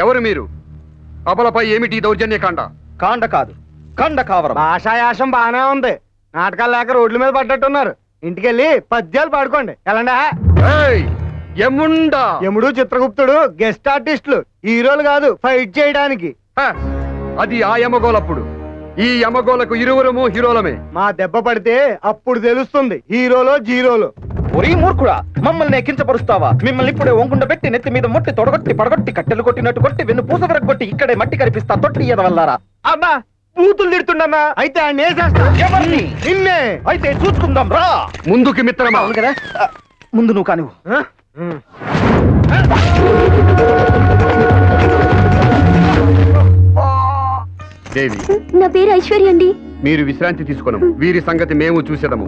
ఎవరు మీరు? అబలపై ఏమిటి దౌర్జన్యకాండ? కాండ కాదు, కండ కావరం. భాషాయాసం బాగానే ఉంది. నాటకాలు లేక రోడ్ల మీద పడ్డట్టున్నారు. ఇంటికెళ్ళి పద్యాలు పాడుకోండి. ఎలాండా యముడు చిత్రగుప్తుడు గెస్ట్ ఆర్టిస్టులు, హీరోలు కాదు ఫైట్ చేయడానికి. అది ఆ యమగోలప్పుడు. ఈ యమగోలకు ఇరువురము హీరోలమే. మా దెబ్బ పడితే అప్పుడు తెలుస్తుంది హీరోలో జీరోలో. ఒరీ మూర్ఖుడా, మమ్మల్ని ఎక్కించపరుస్తావా? మిమ్మల్ని ఇప్పుడే ఒంగుండ పెట్టి నెత్తి మీద మొట్టి తొడగొట్టి పడగొట్టి కట్టెలు కొట్టినట్టు కొట్టి వెన్ను పూస విరగొట్టి ఇక్కడే మట్టి కనిపిస్తా తొట్టి ఎదవల్లారా. అబ్బా బూతులు తిడుతుండమ్మా. అయితే ఆయన వేసేస్తా. ఎవరిని? నిన్నే. అయితే చూసుకుందాం రా. ముందుకి మిత్రమా. అవును కదా, ముందు నువ్వు కానివ్వు. దేవి, నా పేరు ఐశ్వర్య అండి. మీరు విశ్రాంతి తీసుకున్నాము. వీరి సంగతి మేము చూసేదము.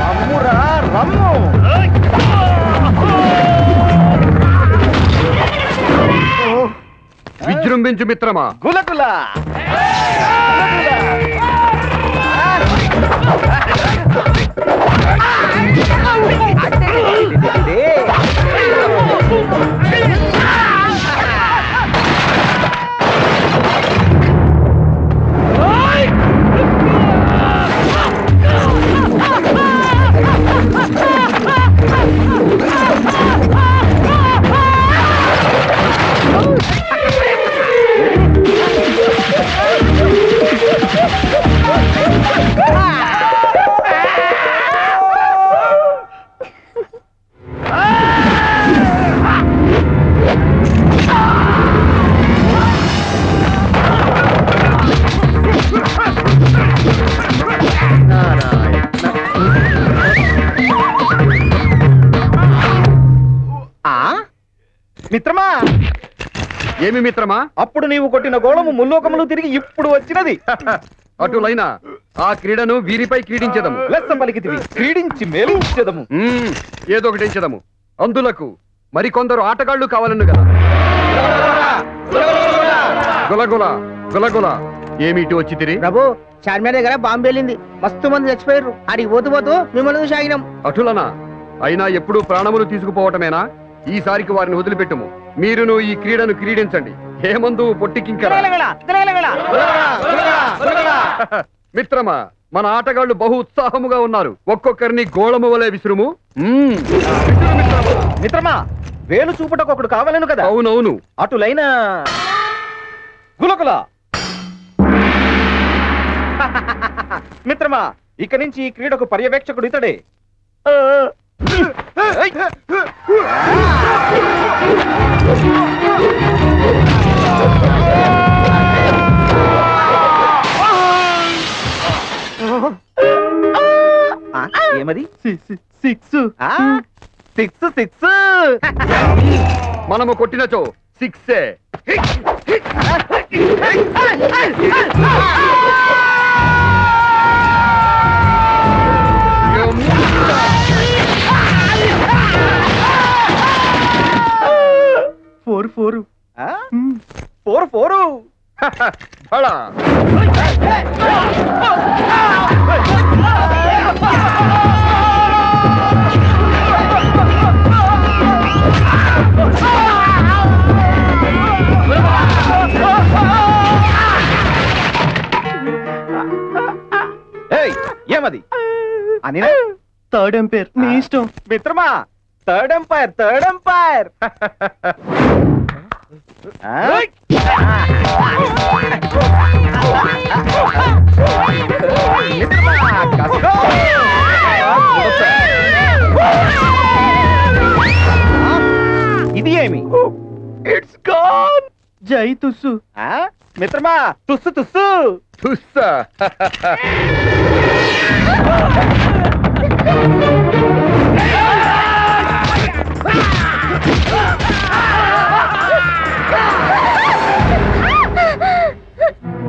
రమ్మురా, రమ్ము. విజృంభించు మిత్రమా. గులకుల మిత్రమా. ఏమి మిత్రమా? అప్పుడు నీవు కొట్టిన గోళము ముల్లోకములు తిరిగి ఇప్పుడు వచ్చినది. అటులైనా ఆ క్రీడను వీరిపై క్రీడించదము. లెస్స పలికితివి, క్రీడించి మేలించదము. ఏదో ఒకటి ఎంచదము. అందులకు మరికొందరు ఆటగాళ్లు కావాలను కదా. గులగుల గులగుల ఏమిటి వచ్చి తిరి? ప్రభు, చార్మినార్ దగ్గర బాంబు వెళ్ళింది. మస్తు మంది చచ్చిపోయారు. అడిగి పోతూ పోతూ మిమ్మల్ని సాగినాం. అటులనా? అయినా ఎప్పుడు ప్రాణములు తీసుకుపోవటమేనా? ఈసారికి వారిని వదిలిపెట్టుము. మీరును ఈ క్రీడను క్రీడించండి. హేమందు పొట్టికింకర. మిత్రమా, మన ఆటగాళ్లు బహు ఉత్సాహముగా ఉన్నారు. ఒక్కొక్కరిని గోళము వలె విసురుము. మిత్రమా, వేలు చూపుటకు ఒకడు కావాలను కదా. అవునవును. అటులైన గులకుల. మిత్రమా, ఇక నుంచి ఈ క్రీడకు పర్యవేక్షకుడు ఇతడే. ఏమది? సిక్స్. Six six. మనము కొట్టినచో సిక్సే. Four four. Four four. బడా. ఏమది? అని థర్డ్ ఎంపైర్. నీ ఇష్టం మిత్రమా. Third umpire, third umpire. ఇది ఏమి? It's gone. జై తుస్సు. మిత్రమా, తుస్సు తుస్సు తుస్సా.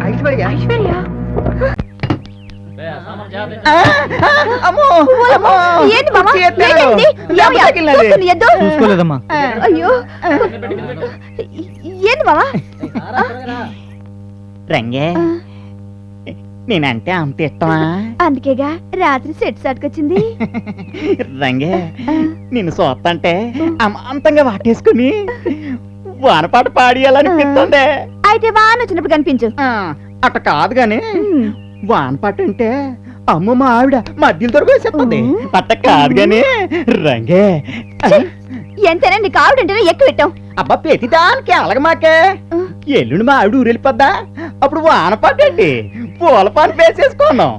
ఐశ్వర్య ఐశ్వర్య చూసుకోలేదమ్మా. అయ్యో ఏంది బావా? రంగే నేనంటే అంత ఇష్టమా? అందుకేగా రాత్రి సెట్ సాటుకొచ్చింది. రంగే నిన్ను చూస్తంటే అమాంతంగా వాటేసుకుని వానపాట పాడియాలనిపిస్తుంది. అయితే వాన వచ్చినప్పుడు కనిపించు. అట్ట కాదు గాని వానపాట అంటే అమ్మ మా ఆవిడ మధ్యలో దొరికేసేస్తుంది. అట్ట కాదు గాని రంగే ఎంతైనా నీకు ఆవిడంటేనే ఎక్కువ పెట్టావు. అబ్బా ప్రతిదానికి అలగమాకే. ఎల్లుండి మా ఆవిడ ఊరెళ్ళిపోద్దా, అప్పుడు వానపాట ఏంటి పూల పాలు వేసేసుకున్నాం.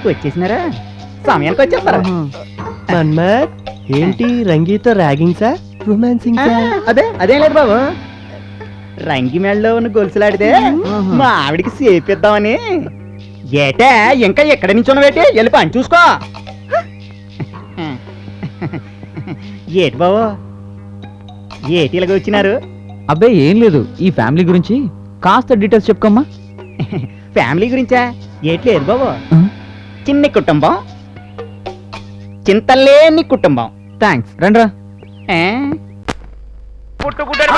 వచ్చేసినారా? సమయానికి వచ్చేస్తారా? మన్మత్ ఏంటి రంగీతో ర్యాగింగ్ సార్, రొమాన్సింగ్ అదేం లేదు బాబు. రంగి మెళ్ళలో ఉన్న గొలుసులాడితే మా ఆవిడికి సేపిద్దామని. ఏటే ఇంకా ఎక్కడ నుంచి ఉన్నవేటి, వెళ్ళి పని చూసుకో. ఏటి బాబు ఏటి ఇలాగ వచ్చినారు? అబ్బాయి ఏం లేదు, ఈ ఫ్యామిలీ గురించి కాస్త డీటెయిల్స్ చెప్పుకోమ్మా. ఫ్యామిలీ గురించా? ఏటి లేదు బాబు, చిన్ని కుటుంబం, చింతలేని కుటుంబం. థ్యాంక్స్, రండ్రా. ఏ? పుట్టుగుడ్డని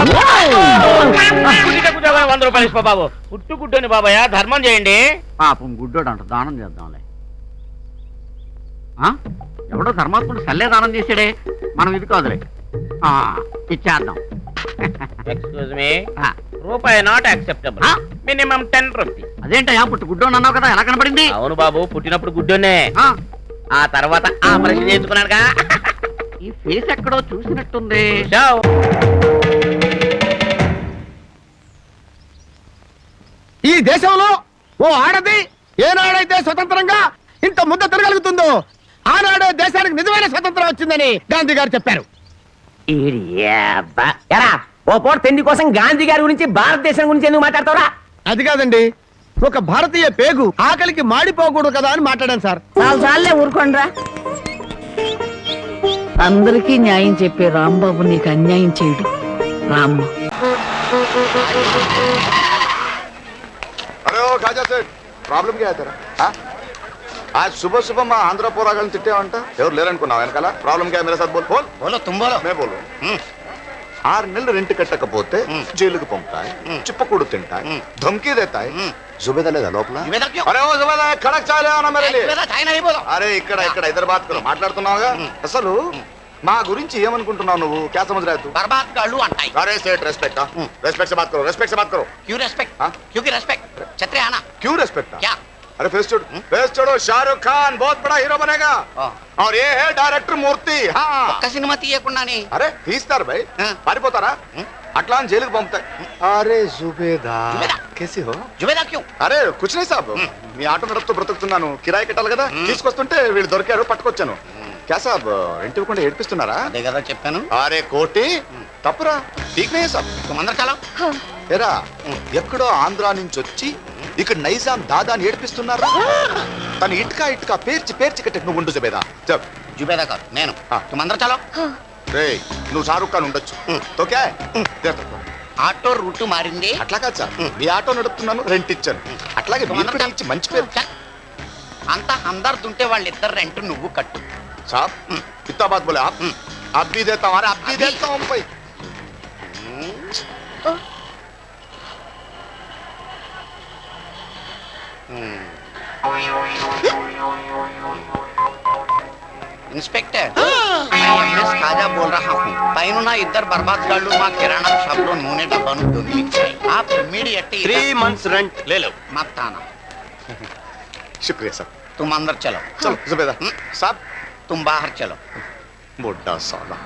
100 రూపాయలు ఇస్తా బాబు. పుట్టుగుడ్డని బాబాయ్ ధర్మం చేయండి. పాపం గుడ్డోడు అంట, దానం చేద్దాంలే. ఎవడో ధర్మాత్ముడు సల్లే దానం చేసాడే, మనం ఇది కాదులే, ఇచ్చేద్దాం. ఎక్స్క్యూజ్ మీ, రూపాయి నాట్ యాక్సెప్టబుల్, మినిమం 10 రూపీస్. అదేంటయా పుట్టు గుడ్డోడు అన్నావు కదా, ఎలా కనపడింది? అవును బాబు, పుట్టినప్పుడు గుడ్డోనే, ఆ తర్వాత ఆపరేషన్ చేసుకున్నాడుగా. ఈ ఫేస్ ఎక్కడో చూసినట్టుంది. ఈ దేశంలో ఓ ఆడది ఏనాడైతే స్వతంత్రంగా ఇంత ముద్ద తిరగలుగుతుందో ఆనాడే దేశానికి నిజమైన స్వతంత్రం వచ్చిందని గాంధీ గారు చెప్పారు. ఎరా ఓ పూట తిండి కోసం గాంధీ గారి గురించి భారతదేశం గురించి ఎందుకు మాట్లాడతావురా? అది కాదండి, ఒక భారతీయ పేగు ఆకలికి మాడిపోకూడదు కదా అని మాట్లాడాను సార్. చాలే ఊరుకోండిరా. అందరికీ న్యాయం చెప్పే రాంబాబు నీకు అన్యాయం చేయడు. రామ్మ अरे ओ खाजा सेठ प्रॉब्लम क्या है तेरा? हाँ आज सुबह सुबह मैं आंध्र पोरागल तिट्टे अंट ఎవరు లేరనుకున్నావు వెనకాల ప్రాబ్లం क्या मेरे साथ बोल बोल బోలో తుమ్ బోలో. मैं बोलूं 6 నెలలు రెంట్ కట్టకపోతే జైలుకు పంపుతాయి, చిప్పకూడు తింటాయి, ధమ్కీ దేతాయి. జుబేదా లేదా లోపల? అరే ఓ జుబేదా కడక్ చాయ్ లేవనా మేరే లియే? అరే ఇక్కడ ఇక్కడ ఇద్దరు బాత్ కరో, మాట్లాడుతున్నావుగా. అసలు మా గురించి ఏమనుకుంటున్నావు నువ్వు? క్యా సమझ रहा है तू? బర్బాద్ గాళ్ళు అంటాయి. अरे सेठ रेस्पेक्ट रेस्पेक्ट से बात करो, रेस्पेक्ट से बात करो. క్యూ రెస్పెక్ట్? हाँ? క్యూకి రెస్పెక్ట్ ఛత్రి ఆనా क्यों रेस्पेक्ट? क्या? अरे फेस छोड़ो, शाहरुख खान बहुत बड़ा हीरो बनेगा और ये है डायरेक्टर मूर्ति. हाँ ఒక్క సినిమా తీయకుండానే अरे తీస్తారు भाई, పారిపోతారా? అట్లా అని జైలుకి పంపుతాయి. అరే జుబేదా కేసి హో? జుబేదా క్యూ? అరే కుచ్ नहीं సాబ్, మీ ఆటో నడుపుతూ బ్రతుకుతున్నాను, కిరాయి కట్టాలి కదా. తీసుకొస్తుంటే వీళ్ళు దొరికారు, పట్టుకొచ్చాను. క్యా సాబ్ రెంట్ ఇవ్వకుండా ఏడిపిస్తున్నారా? అదే కదా చెప్పాను. అరే కోటి తప్పురా, ఠీక్ నహీ సాబ్. అందరు చాలా ఎరా ఎక్కడో ఆంధ్రా నుంచి వచ్చి ఇక్కడ నైజాం దాదాని ఏడిపిస్తున్నారా? తను ఇటుక ఇటుక పేర్చి పేర్చి కట్టి నువ్వు ఉండు జుబేదా. చెప్ జుబేదా కాదు నేను. हाँ. అందరు చాలా రే నువ్వు షారుఖ్ ఖాన్ ఉండొచ్చు, తో క్యా హై? ఆటో రూట్ మారింది. అట్లా కాదు సార్, మీ ఆటో నడుపుతున్నాను, రెంట్ ఇచ్చాను. అట్లాగే మీరు కూడా ఇచ్చి మంచి పేరు. అంత అందరుతుంటే వాళ్ళిద్దరు రెంట్ నువ్వు కట్టు. साहब इतना बात बोले आप, अब भी देता हूँ. अरे अब भी देता हूँ भाई. इंस्पेक्टर मैं एमएस खाजा बोल रहा हूँ. పైన ఇద్దరు బర్బాద్ గాళ్ళు మా కిరాణా షాప్ లో నూనె డబ్బాను దొంగిలించాయి. आप इमीडिएटली 3 months rent ले लो. मत आना. शुक्रिया साहब. तुम अंदर चलो. चलो जुबेदा साहब तुम बाहर चलो. बुड्ढा साला.